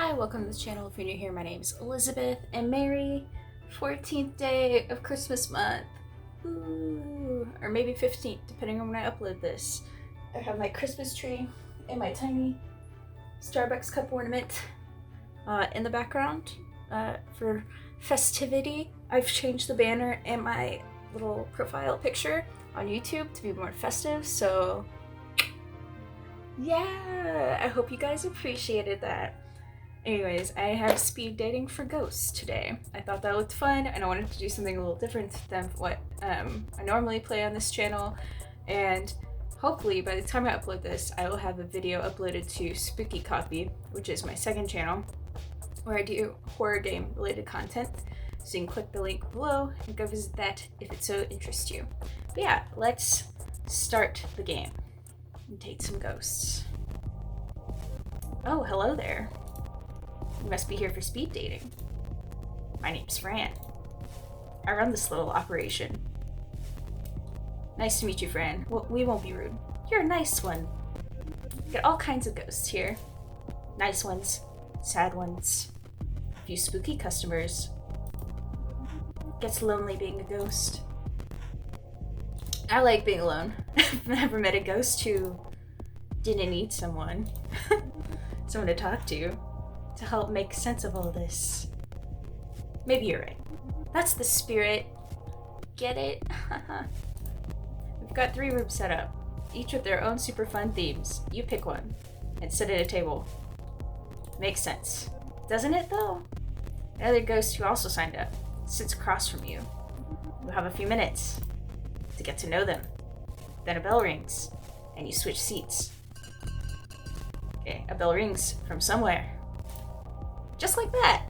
Hi, welcome to the channel. If you're new here, my name is Elizabeth, and merry 14th day of Christmas month. Ooh, or maybe 15th, depending on when I upload this. I have my Christmas tree and my tiny Starbucks cup ornament in the background for festivity. I've changed the banner and my little profile picture on YouTube to be more festive, so yeah, I hope you guys appreciated that. Anyways, I have speed dating for ghosts today. I thought that looked fun, and I wanted to do something a little different than what I normally play on this channel. And hopefully, by the time I upload this, I will have a video uploaded to Spooky Copy, which is my second channel, where I do horror game related content. So you can click the link below and go visit that if it so interests you. But yeah, let's start the game and date some ghosts. Oh, hello there. You must be here for speed dating. My name's Fran. I run this little operation. Nice to meet you, Fran. Well, we won't be rude. You're a nice one. We get all kinds of ghosts here. Nice ones, sad ones, a few spooky customers. Gets lonely being a ghost. I like being alone. I've never met a ghost who didn't need someone. Someone to talk to help make sense of all this. Maybe you're right. That's the spirit. Get it? We've got 3 rooms set up, each with their own super fun themes. You pick one and sit at a table. Makes sense. Doesn't it though? Another ghost who also signed up sits across from you. You'll have a few minutes to get to know them. Then a bell rings and you switch seats. Okay, a bell rings from somewhere. Just like that.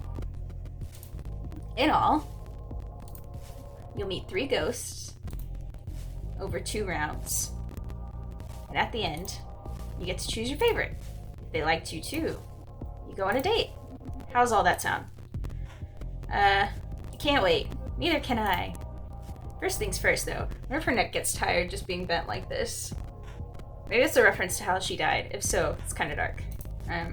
In all, you'll meet 3 ghosts over 2 rounds. And at the end, you get to choose your favorite. If they liked you too, you go on a date. How's all that sound? I can't wait. Neither can I. First things first though, what if her neck gets tired just being bent like this? Maybe it's a reference to how she died. If so, it's kind of dark. Yeah.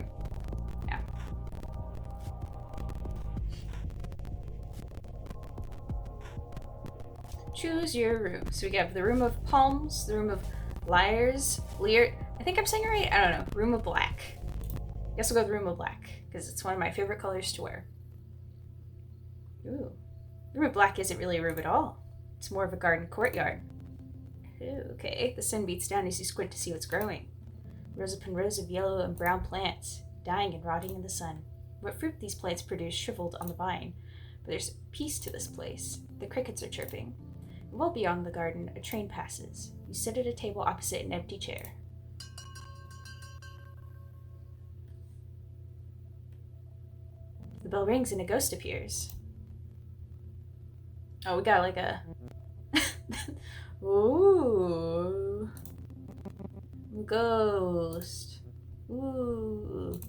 Choose your room. So we have the room of palms, the room of liars, Lear. I think I'm saying it right. I don't know. Room of black. I guess we'll go with room of black because it's one of my favorite colors to wear. Ooh, the room of black isn't really a room at all. It's more of a garden courtyard. Ooh, okay. The sun beats down as you squint to see what's growing. Rows upon rows of yellow and brown plants, dying and rotting in the sun. What fruit these plants produce shriveled on the vine. But there's peace to this place. The crickets are chirping. Well beyond the garden, a train passes. You sit at a table opposite an empty chair. The bell rings and a ghost appears. Oh, we got like a... Ooh. Ghost. Ooh.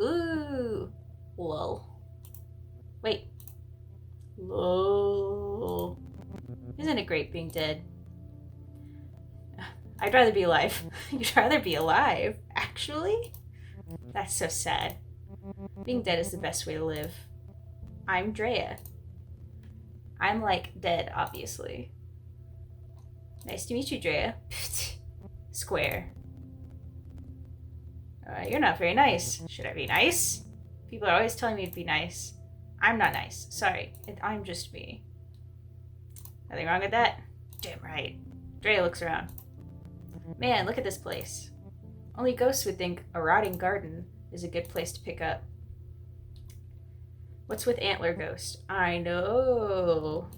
Ooh. Lol. Wait. Lol. Isn't it great being dead? I'd rather be alive. You'd rather be alive? Actually? That's so sad. Being dead is the best way to live. I'm Drea. I'm like dead, obviously. Nice to meet you, Drea. Square. You're not very nice. Should I be nice? People are always telling me to be nice. I'm not nice. Sorry. I'm just me. Nothing wrong with that? Damn right. Drea looks around. Man, look at this place. Only ghosts would think a rotting garden is a good place to pick up. What's with antler ghost? I know.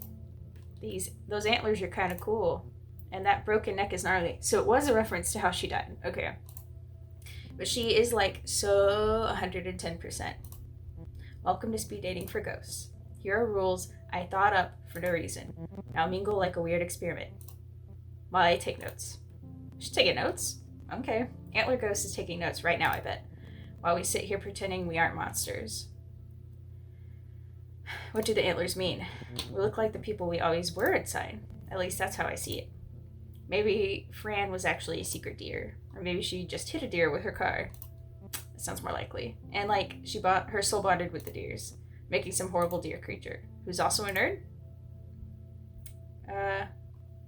Those antlers are kind of cool. And that broken neck is gnarly. So it was a reference to how she died. Okay. But she is like so 110%. Welcome to speed dating for ghosts. Here are rules I thought up for no reason. Now mingle like a weird experiment. While I take notes. She's taking notes? Okay. Antler Ghost is taking notes right now, I bet. While we sit here pretending we aren't monsters. What do the antlers mean? We look like the people we always were inside. At least that's how I see it. Maybe Fran was actually a secret deer. Or maybe she just hit a deer with her car. That sounds more likely. And like, her soul bonded with the deers, making some horrible deer creature who's also a nerd.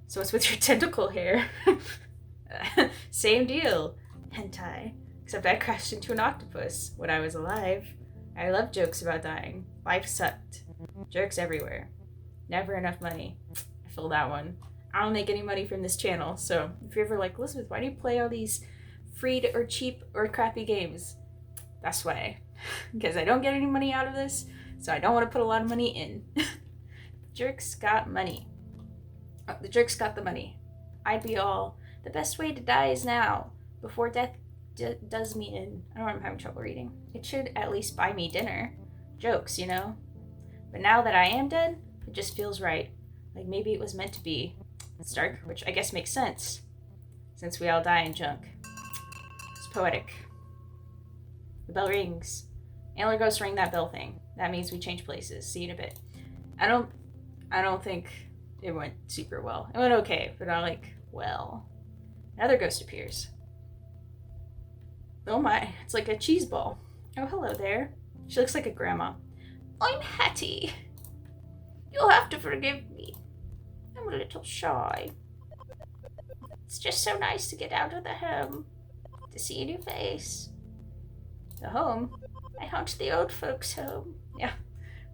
So it's with your tentacle hair. Same deal. Hentai. Except I crashed into an octopus when I was alive. I love jokes about dying. Life sucked. Jokes everywhere. Never enough money. I feel that one. I don't make any money from this channel, so if you're ever like, Elizabeth, why do you play all these free or cheap or crappy games? That's why. Because I don't get any money out of this, so I don't want to put a lot of money in. Jerks got money. Oh, the jerks got the money. I'd be all, the best way to die is now, before death does me in. I don't know, I'm having trouble reading. It should at least buy me dinner. Jokes, you know? But now that I am dead, it just feels right. Like maybe it was meant to be. It's dark, which I guess makes sense, since we all die in junk. It's poetic. The bell rings. Antler goes to ring that bell thing. That means we change places. See you in a bit. I don't think it went super well. It went okay, but I'm like, well. Another ghost appears. Oh my, it's like a cheese ball. Oh, hello there. She looks like a grandma. I'm Hattie. You'll have to forgive me. I'm a little shy. It's just so nice to get out of the home, to see a new face. The home? I haunt the old folks' home. Yeah,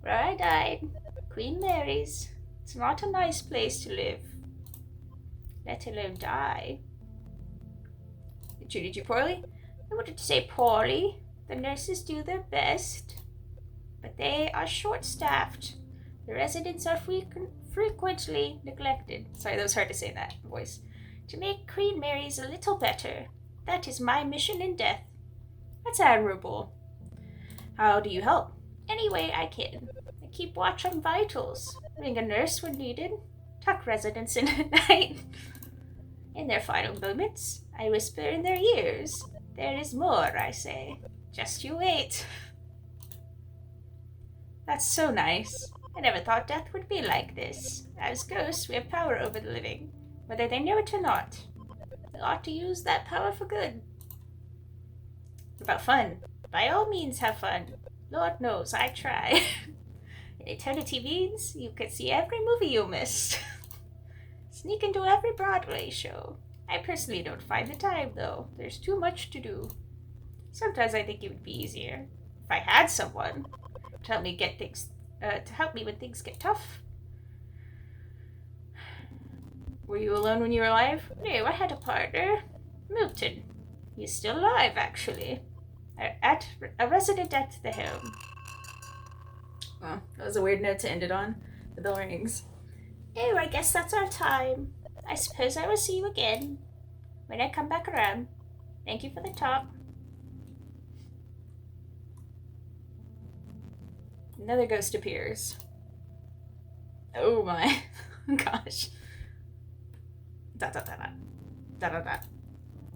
where I died. Queen Mary's. It's not a nice place to live, let alone die. They treated you poorly? I wouldn't say poorly. The nurses do their best, but they are short-staffed. The residents are frequently neglected. Sorry, that was hard to say in that voice. To make Queen Mary's a little better. That is my mission in death. That's admirable. How do you help? Any way I can. I keep watch on vitals. Ring a nurse when needed. Tuck residents in at night. In their final moments, I whisper in their ears. There is more, I say. Just you wait. That's so nice. I never thought death would be like this. As ghosts, we have power over the living, whether they know it or not. We ought to use that power for good. What about fun? By all means, have fun. Lord knows, I try. In eternity means you can see every movie you missed. Sneak into every Broadway show. I personally don't find the time, though. There's too much to do. Sometimes I think it would be easier if I had someone to help me get things, to help me when things get tough. Were you alone when you were alive? No, I had a partner. Milton. He's still alive, actually. A resident at the home. Well, that was a weird note to end it on. The bell rings. Oh, I guess that's our time. I suppose I will see you again when I come back around. Thank you for the talk. Another ghost appears. Oh my gosh. Dot dot dot dot. Dot dot dot.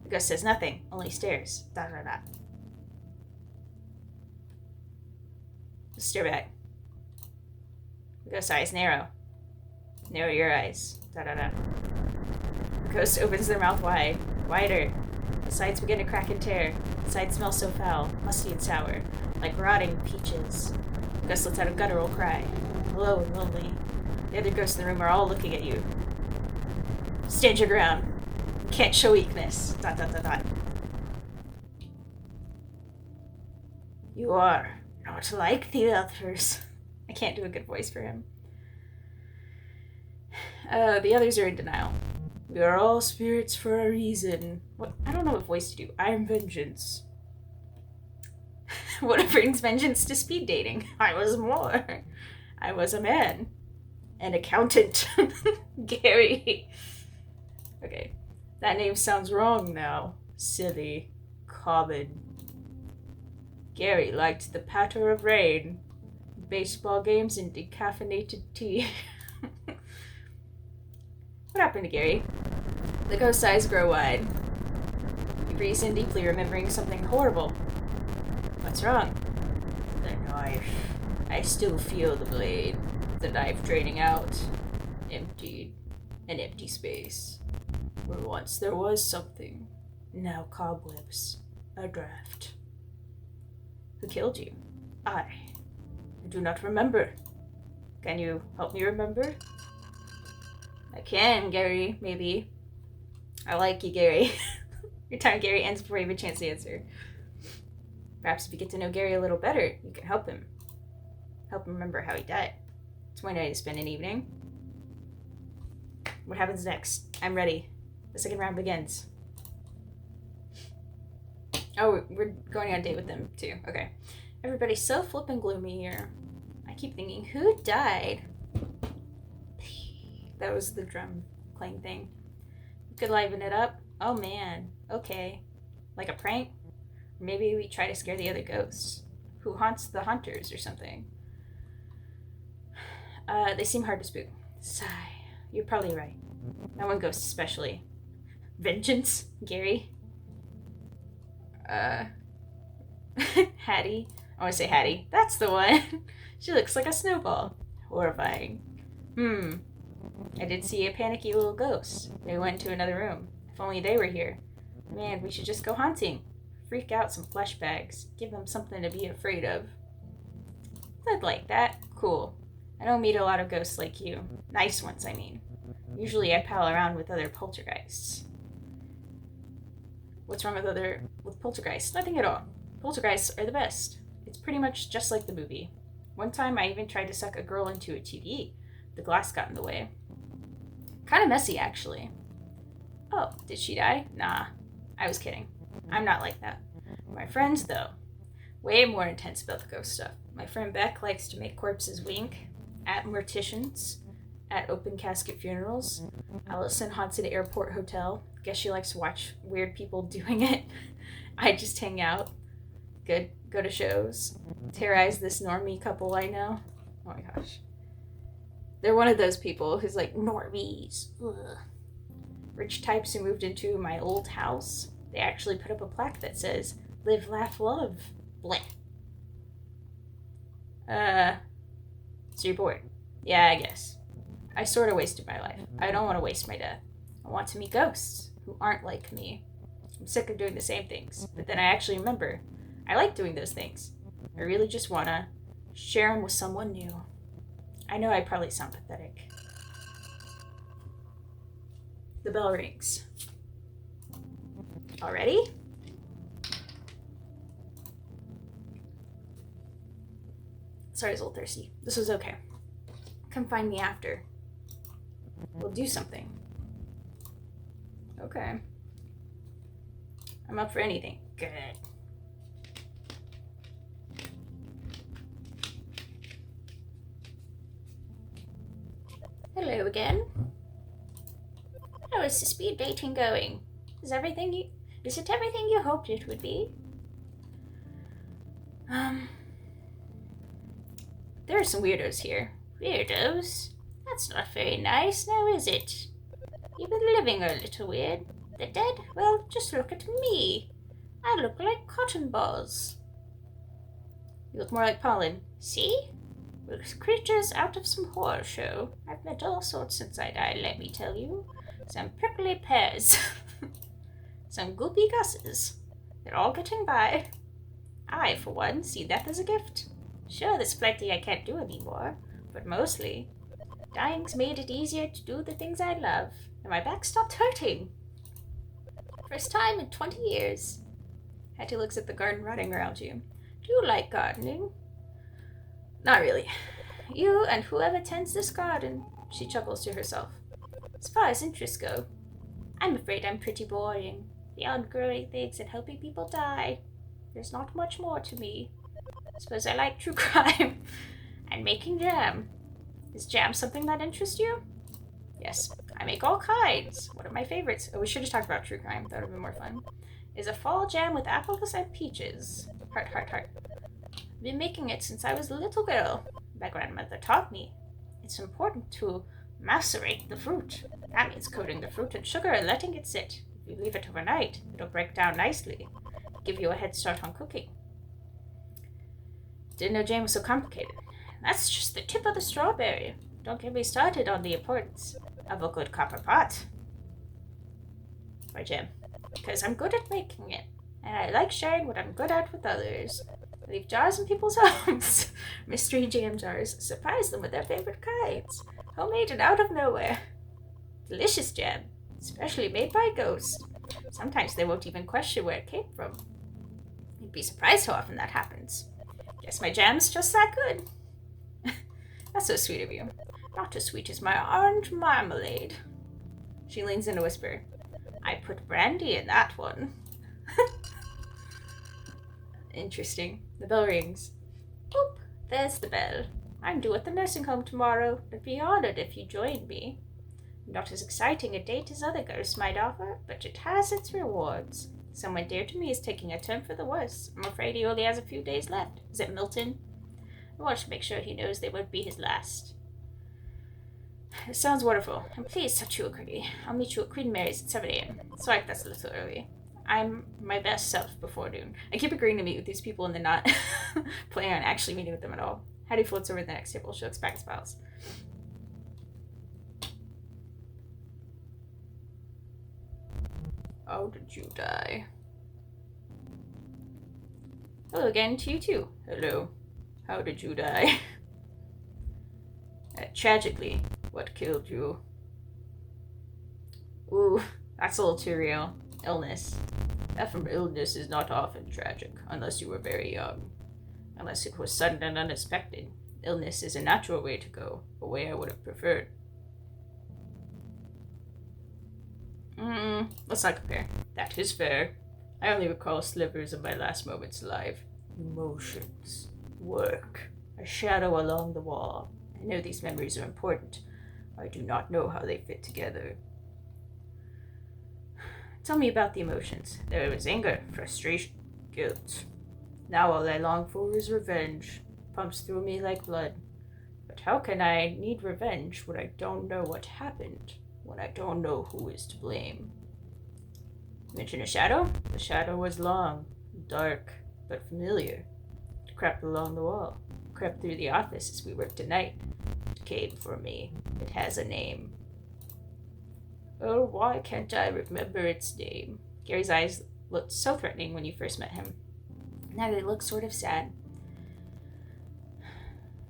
The ghost says nothing, only stares. Dot dot dot. Just stare back. The ghost's eyes narrow. Narrow your eyes. Dot dot dot. The ghost opens their mouth wide. Wider. The sides begin to crack and tear. The sides smell so foul, musty and sour, like rotting peaches. The ghost lets out a guttural cry. Low and lonely. The other ghosts in the room are all looking at you. Stand your ground. Can't show weakness. Dot dot dot dot. You are not like the others. I can't do a good voice for him. The others are in denial. We are all spirits for a reason. What? I don't know what voice to do. I am vengeance. What brings vengeance to speed dating? I was more. I was a man. An accountant. Gary. Okay. That name sounds wrong now. Silly. Common. Gary liked the patter of rain, baseball games, and decaffeinated tea. What happened to Gary? The ghost's eyes grow wide. He breathes in deeply, remembering something horrible. What's wrong? The knife. I still feel the blade. The knife draining out. Emptied. An empty space. Where once there was something. Now cobwebs. A draft. Who killed you? I do not remember. Can you help me remember? I can, Gary, maybe. I like you, Gary. Your time, Gary, ends before you have a chance to answer. Perhaps if you get to know Gary a little better, you can help him. Help him remember how he died. It's one way to spend an evening. What happens next? I'm ready. The second round begins. Oh, we're going on a date with them, too. Okay. Everybody's so flippin' gloomy here. I keep thinking, who died? That was the drum clang thing. You could liven it up. Oh, man. Okay. Like a prank? Maybe we try to scare the other ghosts. Who haunts the hunters or something? They seem hard to spook. Sigh. You're probably right. That one ghost especially. Vengeance, Gary. Hattie. I want to say Hattie. That's the one. She looks like a snowball. Horrifying. I did see a panicky little ghost. They went to another room. If only they were here. Man, we should just go hunting. Freak out some flesh bags. Give them something to be afraid of. I'd like that. Cool. I don't meet a lot of ghosts like you. Nice ones, I mean. Usually I pal around with other poltergeists. What's wrong with poltergeists? Nothing at all. Poltergeists are the best. It's pretty much just like the movie. One time I even tried to suck a girl into a TV. The glass got in the way. Kind of messy, actually. Oh, did she die? Nah, I was kidding. I'm not like that. My friends, though, way more intense about the ghost stuff. My friend Beck likes to make corpses wink at morticians, at open casket funerals. Allison haunts an airport hotel. Guess she likes to watch weird people doing it. I just hang out. Go to shows. Terrorize this normie couple I know. Oh my gosh. They're one of those people who's like, normies. Ugh. Rich types who moved into my old house. They actually put up a plaque that says, live, laugh, love. Bleh. So you're bored? Yeah, I guess. I sort of wasted my life. I don't want to waste my death. I want to meet ghosts who aren't like me. I'm sick of doing the same things. But then I actually remember, I like doing those things. I really just want to share them with someone new. I know I probably sound pathetic. The bell rings. Already? Sorry, I was a little thirsty. This was okay. Come find me after. We'll do something. Okay. I'm up for anything. Good. Hello again. How is the speed dating going? Is it everything you hoped it would be? There are some weirdos here. Weirdos? That's not very nice, now is it? You've been living a little weird. The dead? Well, just look at me. I look like cotton balls. You look more like pollen. See? We're creatures out of some horror show. I've met all sorts since I died, let me tell you. Some prickly pears. Some goopy gusses. They're all getting by. I, for one, see death as a gift. Sure, there's plenty I can't do anymore, but mostly, dying's made it easier to do the things I love, and my back stopped hurting. First time in 20 years. Hattie looks at the garden rotting around you. Do you like gardening? Not really. You and whoever tends this garden, she chuckles to herself. As far as interests go, I'm afraid I'm pretty boring. Beyond growing things and helping people die, there's not much more to me. Suppose I like true crime and making jam. Is jam something that interests you? Yes, I make all kinds. One of my favorites, we should have talked about true crime, that would have been more fun, is a fall jam with apples and peaches. Heart, heart, heart. I've been making it since I was a little girl. My grandmother taught me. It's important to macerate the fruit. That means coating the fruit in sugar and letting it sit. If you leave it overnight, it'll break down nicely. Give you a head start on cooking. Didn't know jam was so complicated. That's just the tip of the strawberry. Don't get me started on the importance of a good copper pot. Why jam? Because I'm good at making it, and I like sharing what I'm good at with others. leave jars in people's homes. Mystery jam jars. Surprise them with their favorite kinds. Homemade and out of nowhere. Delicious jam, especially made by ghosts. Sometimes they won't even question where it came from. You'd be surprised how often that happens. Guess my jam's just that good. That's so sweet of you. Not as sweet as my orange marmalade. She leans in to whisper, I put brandy in that one. Interesting. The bell rings. Oop, there's the bell. I'm due at the nursing home tomorrow. I'd be honored if you joined me. Not as exciting a date as other ghosts might offer, but it has its rewards. Someone dear to me is taking a turn for the worse. I'm afraid he only has a few days left. Is it Milton? I want to make sure he knows they won't be his last. It sounds wonderful. I'm pleased that you agree. I'll meet you at Queen Mary's at 7 a.m. Sorry if that's a little early. I'm my best self before noon. I keep agreeing to meet with these people and then not planning on actually meeting with them at all. Hattie floats over to the next table. She looks back at Spouse. How did you die? Hello again to you too. Hello. How did you die? Tragically. What killed you? Ooh, that's a little too real. Illness. Death from illness is not often tragic, unless you were very young. Unless it was sudden and unexpected. Illness is a natural way to go, a way I would have preferred. Let's not compare. That is fair. I only recall slivers of my last moments alive. Emotions. Work. A shadow along the wall. I know these memories are important. I do not know how they fit together. Tell me about the emotions. There was anger, frustration, guilt. Now all I long for is revenge. Pumps through me like blood. But how can I need revenge when I don't know what happened? When I don't know who is to blame? Mention a shadow? The shadow was long, dark, but familiar. It crept along the wall, crept through the office as we worked at night. It came for me. It has a name. Oh, why can't I remember its name? Gary's eyes looked so threatening when you first met him. Now they look sort of sad.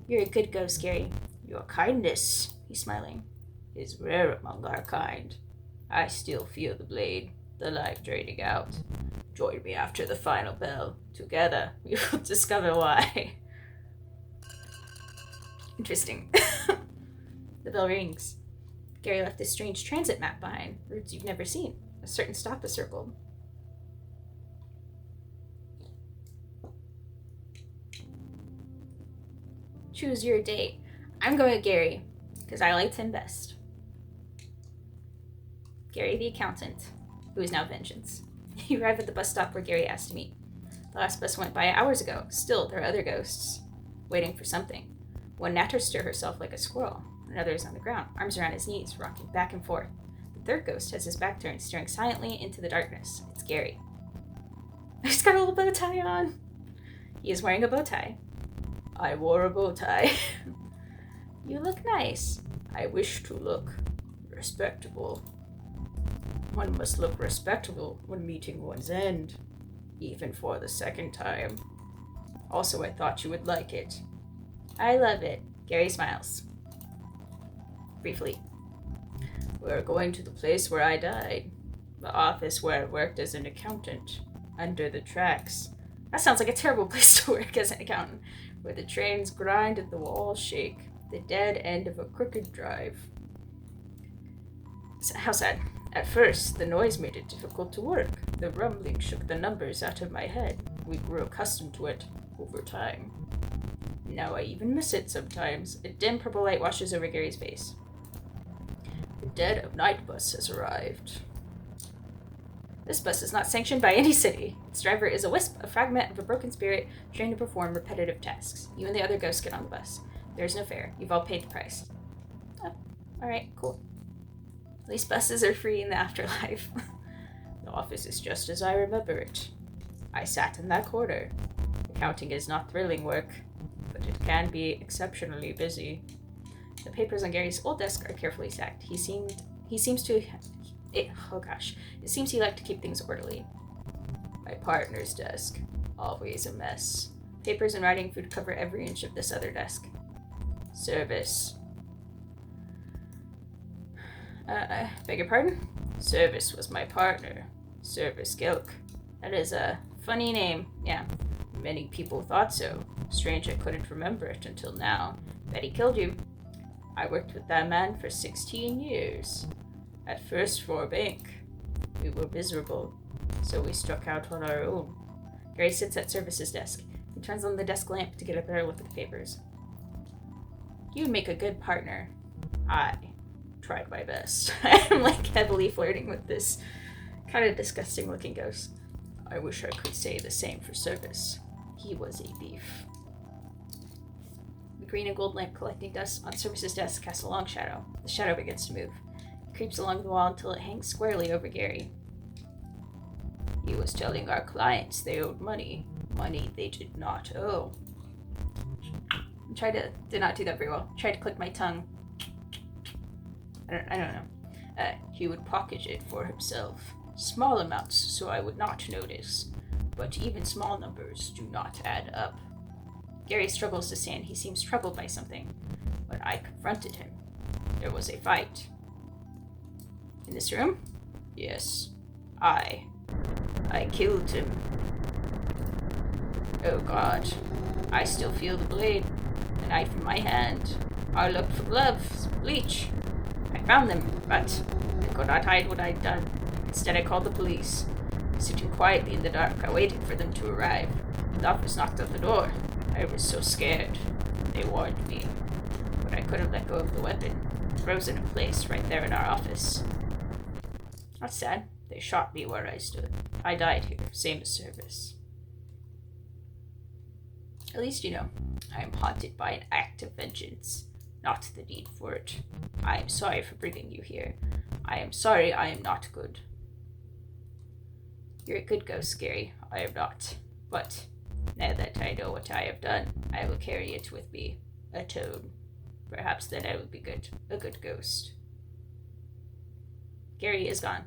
You're a good ghost, Gary. Your kindness, he's smiling, is rare among our kind. I still feel the blade, the life draining out. Join me after the final bell. Together, we will discover why. Interesting. The bell rings. Gary left this strange transit map behind, routes you've never seen. A certain stop is circled. Choose your date. I'm going with Gary, because I liked him best. Gary the accountant, who is now Vengeance. You arrive at the bus stop where Gary asked to meet. The last bus went by hours ago. Still, there are other ghosts, waiting for something. One natters to herself like a squirrel. Another is on the ground, arms around his knees, rocking back and forth. The third ghost has his back turned, staring silently into the darkness. It's Gary. He's got a little bow tie on. He is wearing a bow tie. I wore a bow tie. You look nice. I wish to look respectable. One must look respectable when meeting one's end, even for the second time. Also, I thought you would like it. I love it. Gary smiles. Briefly. We're going to the place where I died. The office where I worked as an accountant. Under the tracks. That sounds like a terrible place to work as an accountant. Where the trains grind and the walls shake. The dead end of a crooked drive. How sad. At first, the noise made it difficult to work. The rumbling shook the numbers out of my head. We grew accustomed to it over time. Now I even miss it sometimes. A dim purple light washes over Gary's face. The dead of night bus has arrived. This bus is not sanctioned by any city. Its driver is a wisp, a fragment of a broken spirit, trained to perform repetitive tasks. You and the other ghosts get on the bus. There's no fare. You've all paid the price. Oh, alright, cool. At least buses are free in the afterlife. The office is just as I remember it. I sat in that corner. Accounting is not thrilling work, but it can be exceptionally busy. The papers on Gary's old desk are carefully stacked. It seems he liked to keep things orderly. My partner's desk, always a mess. Papers and writing would cover every inch of this other desk. Service. Beg your pardon? Service was my partner. Service Gilk. That is a funny name, yeah. Many people thought so. Strange I couldn't remember it until now. Bet he killed you. I worked with that man for 16 years. At first for a bank. We were miserable, so we struck out on our own. Gary sits at Service's desk. He turns on the desk lamp to get a better look at the papers. You'd make a good partner. I tried my best. I'm like heavily flirting with this kind of disgusting looking ghost. I wish I could say the same for Service. He was a thief. The green and gold lamp collecting dust on Service's desk casts a long shadow. The shadow begins to move. It creeps along the wall until it hangs squarely over Gary. He was telling our clients they owed money. Money they did not owe. Did not do that very well. Tried to click my tongue. I don't know. He would pocket it for himself. Small amounts, so I would not notice. But even small numbers do not add up. Gary struggles to stand. He seems troubled by something. But I confronted him. There was a fight. In this room? Yes. I killed him. Oh God. I still feel the blade. The knife in my hand. I looked for gloves, bleach. I found them, but I could not hide what I'd done. Instead, I called the police. Sitting quietly in the dark, I waited for them to arrive. The officer knocked at the door. I was so scared. They warned me. But I couldn't let go of the weapon. Frozen in place right there in our office. That's sad. They shot me where I stood. I died here, same as Service. At least you know, I am haunted by an act of vengeance, not the need for it. I am sorry for bringing you here. I am sorry I am not good. You're a good ghost, Gary. I am not. But now that I know what I have done, I will carry it with me. Atone. Perhaps then I will be a good ghost. Gary is gone.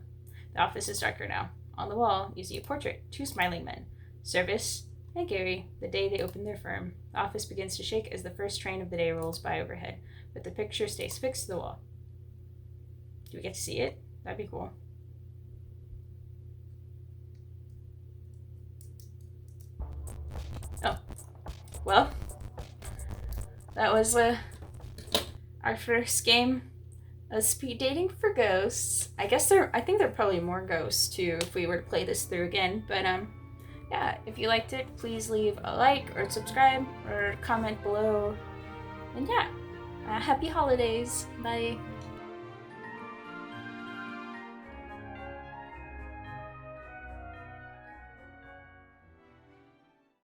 The office is darker now. On the wall, you see a portrait, 2 smiling men. Service and Gary, the day they opened their firm. The office begins to shake as the first train of the day rolls by overhead, but the picture stays fixed to the wall. Do we get to see it? That'd be cool. Oh. Well, that was our first game of speed dating for ghosts. I think there are probably more ghosts too if we were to play this through again, but yeah, if you liked it, please leave a like or subscribe or comment below. And yeah, happy holidays. Bye.